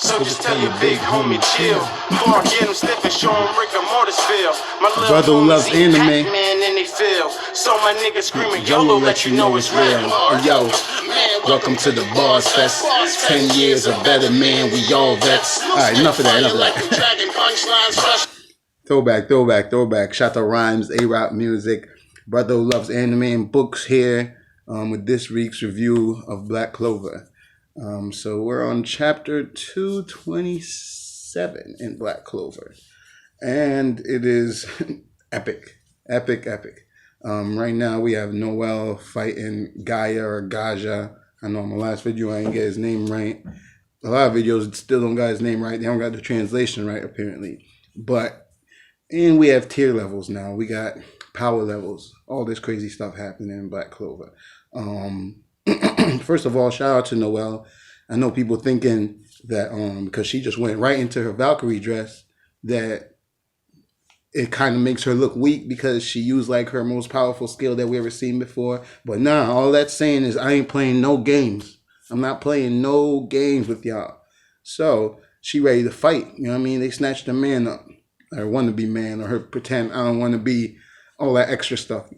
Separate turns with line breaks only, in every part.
So just tell your big homie chill. Before I get him stiff and show him Rick and Mortis feel. My little
brother who loves anime.
Man in they feel. So my niggas screaming YOLO, let you know it's real.
Yo, welcome to the Bars Fest. 10 years or better, man. We all vets. Alright, enough of that. Throwback. Shout out Rhymes, A-Rap Music. Brother who loves anime and books here with this week's review of Black Clover. So we're on chapter 227 in Black Clover. And it is epic. Right now we have Noel fighting Gaia or Gaja. I know in my last video I didn't get his name right. A lot of videos still don't got his name right. They don't got the translation right apparently. And we have tier levels now. We got power levels. All this crazy stuff happening in Black Clover. First of all, shout out to Noel. I know people thinking that because she just went right into her Valkyrie dress that it kind of makes her look weak because she used like her most powerful skill that we ever seen before. But nah, all that's saying is I ain't playing no games. I'm not playing no games with y'all. So she ready to fight. You know what I mean? They snatched the man up. Or want to be man, or her pretend I don't want to be all that extra stuff.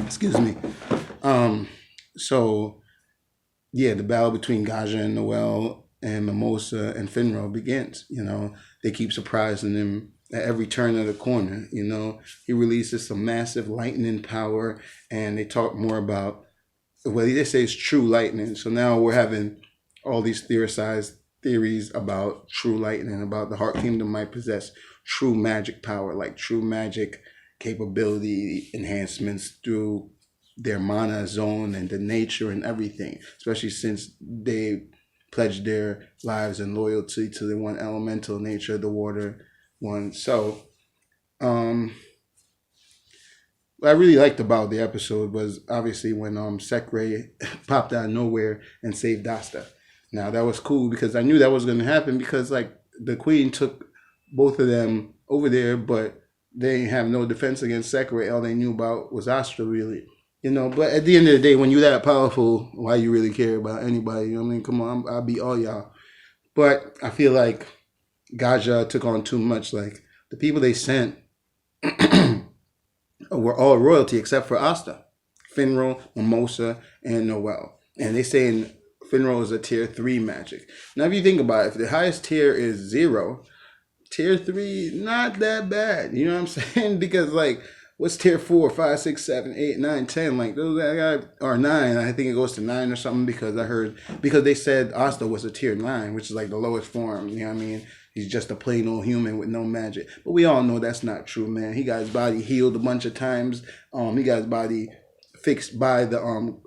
Excuse me. So yeah, the battle between Gaja and Noel and Mimosa and Finro begins. You know, they keep surprising him at every turn of the corner. You know, he releases some massive lightning power, and they talk more about, well, they say it's true lightning. So now we're having all these theories about true lightning, about the Heart Kingdom might possess true magic power, like true magic capability enhancements through their mana zone and the nature and everything, especially since they pledged their lives and loyalty to the one elemental nature, the water one. So what I really liked about the episode was obviously when Sekre popped out of nowhere and saved Asta. Now that was cool because I knew that was going to happen because like the queen took both of them over there, but they didn't have no defense against Sekre. All they knew about was Astra, really. You know, but at the end of the day, when you're that powerful, why you really care about anybody? You know what I mean? Come on, I'll beat all y'all. But I feel like Gaja took on too much. Like the people they sent were all royalty except for Asta, Finro, Mimosa, and Noel. And they saying Finro is a tier 3 magic. Now, if you think about it, if the highest tier is 0, tier 3, not that bad. You know what I'm saying? Because, like, what's tier 4, 5, 6, 7, 8, 9, 10? Like, those are 9. I think it goes to 9 or something because they said Asta was a tier 9, which is like the lowest form. You know what I mean? He's just a plain old human with no magic. But we all know that's not true, man. He got his body healed a bunch of times. He got his body fixed by the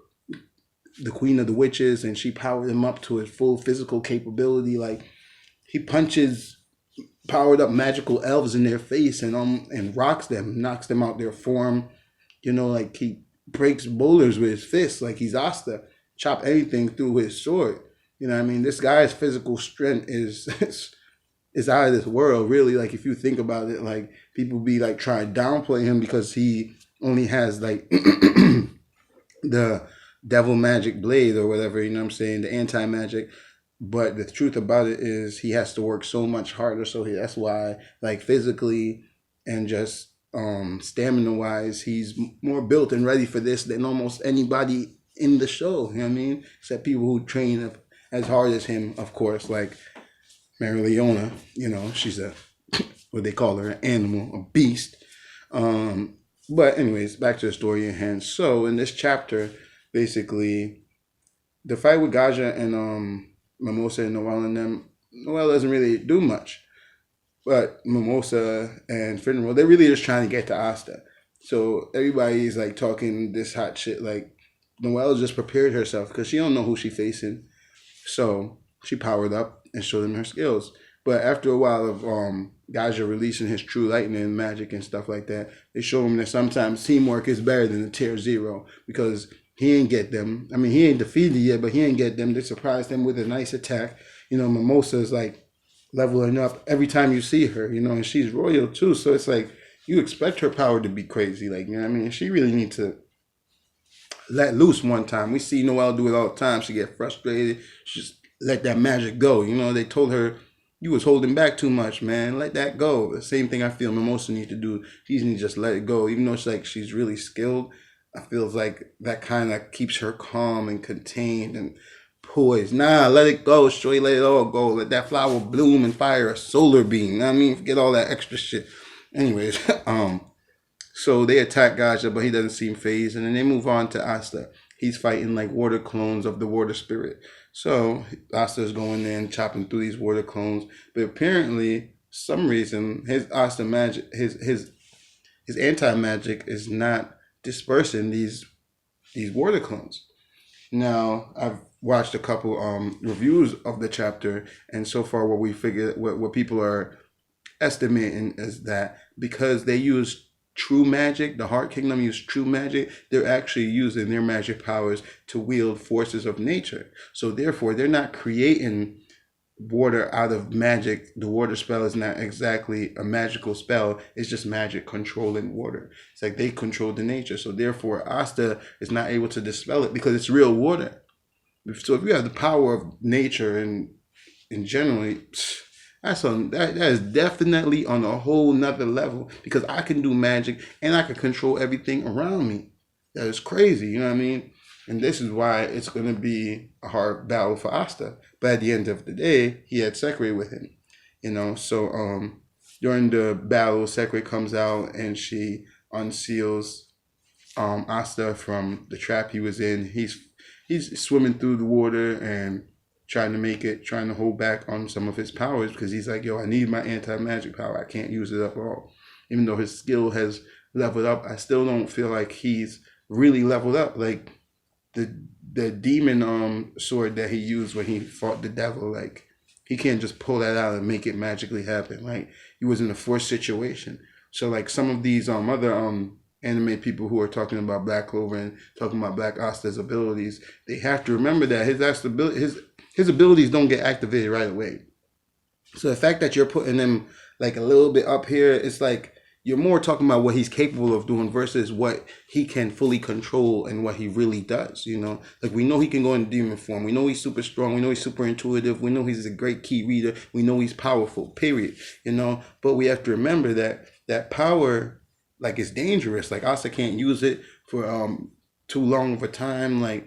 Queen of the Witches, and she powered him up to his full physical capability. Like, he punches powered up magical elves in their face and rocks them, knocks them out their form. You know, like he breaks boulders with his fists, like he's Asta, chop anything through his sword. You know what I mean? This guy's physical strength is out of this world, really. Like, if you think about it, like, people be like trying to downplay him because he only has like the devil magic blade or whatever, you know what I'm saying, the anti-magic. But the truth about it is he has to work so much harder. So that's why, like, physically and just stamina wise, he's more built and ready for this than almost anybody in the show. You know what I mean? Except people who train as hard as him, of course, like Mereoleona. You know, she's what they call her, an animal, a beast. But anyways, back to the story at hand. So in this chapter, basically, the fight with Gaja and Mimosa and Noel and them, Noel doesn't really do much. But Mimosa and Finro, they're really just trying to get to Asta. So everybody's like talking this hot shit. Like, Noel just prepared herself because she don't know who she facing. So she powered up and showed them her skills. But after a while of Gaja releasing his true lightning magic and stuff like that, they show him that sometimes teamwork is better than the tier 0 because he ain't get them. I mean, he ain't defeated yet, but he ain't get them. They surprised him with a nice attack. You know, Mimosa's like leveling up every time you see her, you know, and she's royal too. So it's like you expect her power to be crazy. Like, you know what I mean? She really needs to let loose one time. We see Noel do it all the time. She get frustrated. She just let that magic go. You know, they told her, you was holding back too much, man. Let that go. The same thing I feel Mimosa need to do. She needs to just let it go. Even though it's like she's really skilled, I feel like that kind of keeps her calm and contained and poised. Nah, let it go. Straight let it all go. Let that flower bloom and fire a solar beam. You know what I mean? Forget all that extra shit. Anyways, so they attack Gaja, but he doesn't seem phased. And then they move on to Asta. He's fighting like water clones of the water spirit. So Asta's going in, chopping through these water clones. But apparently, some reason, his Asta magic, his anti-magic is not dispersing these water clones. Now, I've watched a couple reviews of the chapter, and so far what we figured, what people are estimating is that because they use true magic, the Heart Kingdom use true magic, they're actually using their magic powers to wield forces of nature. So therefore, they're not creating water out of magic. The water spell is not exactly a magical spell. It's just magic controlling water. It's like they control the nature. So therefore, Asta is not able to dispel it because it's real water. So if you have the power of nature and generally, that is definitely on a whole nother level, because I can do magic and I can control everything around me. That is crazy, you know what I mean? And this is why it's going to be a hard battle for Asta. But at the end of the day, he had Sekre with him, you know. So during the battle, Sekre comes out and she unseals Asta from the trap he was in. He's swimming through the water and trying to hold back on some of his powers, because he's like, yo, I need my anti-magic power. I can't use it up all. Even though his skill has leveled up, I still don't feel like he's really leveled up. Like the demon sword that he used when he fought the devil, like he can't just pull that out and make it magically happen. Like he was in a forced situation. So like some of these other anime people who are talking about Black Clover and talking about Black Asta's abilities, they have to remember that his abilities don't get activated right away. So the fact that you're putting him like a little bit up here, it's like you're more talking about what he's capable of doing versus what he can fully control and what he really does, you know? Like, we know he can go in demon form. We know he's super strong. We know he's super intuitive. We know he's a great key reader. We know he's powerful, period, you know? But we have to remember that power, like, is dangerous. Like, Asta can't use it for too long of a time. Like,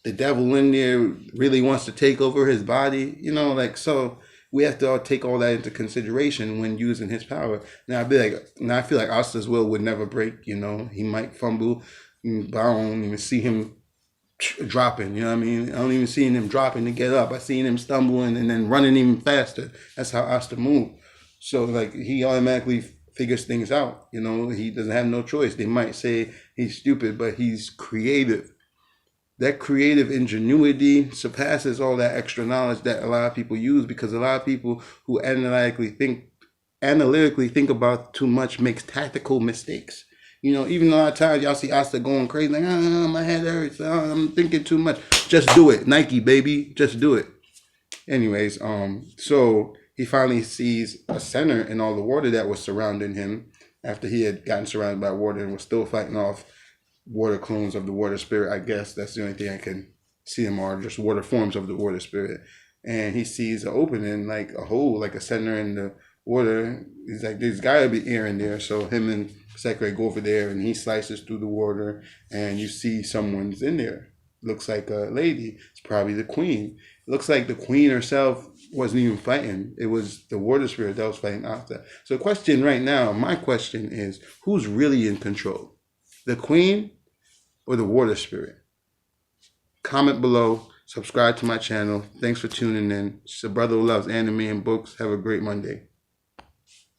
the devil in there really wants to take over his body, you know? Like, so we have to take all that into consideration when using his power. Now I feel like Asta's will would never break, you know. He might fumble, but I don't even see him dropping, you know what I mean? I don't even see him dropping to get up. I seen him stumbling and then running even faster. That's how Asta moved. So like he automatically figures things out, you know. He doesn't have no choice. They might say he's stupid, but he's creative. That creative ingenuity surpasses all that extra knowledge that a lot of people use, because a lot of people who analytically think about too much makes tactical mistakes. You know, even a lot of times y'all see Asta going crazy, like, my head hurts, I'm thinking too much. Just do it. Nike, baby. Just do it. Anyways, so he finally sees a center in all the water that was surrounding him after he had gotten surrounded by water and was still fighting off water clones of the water spirit. I guess that's the only thing I can see them are, just water forms of the water spirit. And he sees an opening, like a hole, like a center in the water. He's like, there's gotta be air in there. So him and Sekre go over there and he slices through the water and you see someone's in there. Looks like a lady. It's probably the queen. It looks like the queen herself wasn't even fighting. It was the water spirit that was fighting Asta. So the question right now, my question is, who's really in control? The queen or the water spirit? Comment below. Subscribe to my channel. Thanks for tuning in. It's a brother who loves anime and books. Have a great Monday.